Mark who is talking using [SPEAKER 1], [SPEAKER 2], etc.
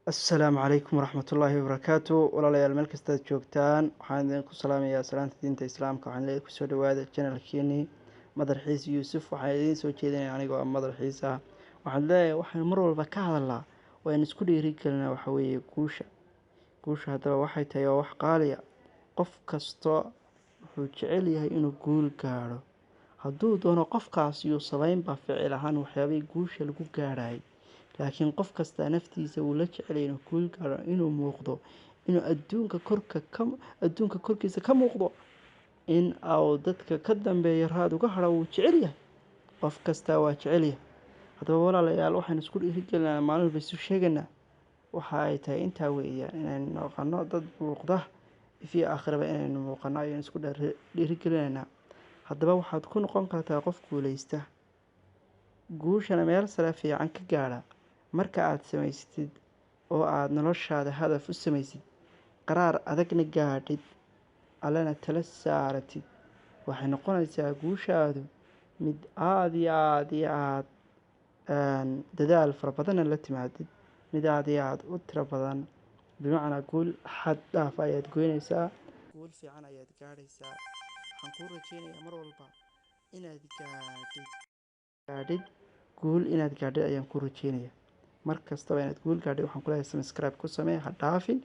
[SPEAKER 1] السلام عليكم ورحمة الله وبركاته walaalayaal meel kasta aad joogtaan waxaan idinku salaamayaa salaanta diinta islaamka waxaan leeyahay kusoo dhawaada channelkeeni madaxiis Yuusuf waxaan idin soo jeedinayaa anigoo ah madaxiisa waxaan leeyahay waxaan mar walba ka hadalnaa waan isku dhiirigelinaa waxa weeye guusha hadaba waxay tahay wax qaali ah qof kasto wuxuu jecel yahay inuu guul gaaro hadduu doono qofkaas uu sameyn ba ficil ahaan waxyaabay guusha lagu gaaray laakiin qof kasta naftiisa uu la jecel yahay inuu guul gaaro inuu muuqdo inuu adduunka korkiisa ka muuqdo in uu dadka ka dambeeyo raad uga haro uu jecel yahay qof kasta waa jecel yahay hadaba walaalayaal waxaan isku dhiirigelinaa maalin walba isu sheeganaa waxa ay tahay intaa weeyaan inaan noqono dad muuqda fi aakhiraba inaan muuqano ayaan isku dhiirigelinaa hadaba waxaad ku noqon kartaa qof guuleysta guushana meel sare fiican ka gaara marka aad samaysatid oo aad noloshaada hadaf u samaysid qaraar adagna gaadhid allana tala saaratid waxay noqonaysaa guushaadu mid aad iyo aad dadaal fara badan la timaadid mid aad iyo aad u tiro badan bimacnaa guul xad dhaaf ayaad goynaysaa guul fiican ayaad gaadhaysaa waxaan kuu rajaynayaa mar walba inaad gaadhid guul inaad gaadhid ayaan kuu rajaynayaa mar kastaba inaad guul gaadhid waxaan ku leeyahay subscribe ku samee ha dhaafin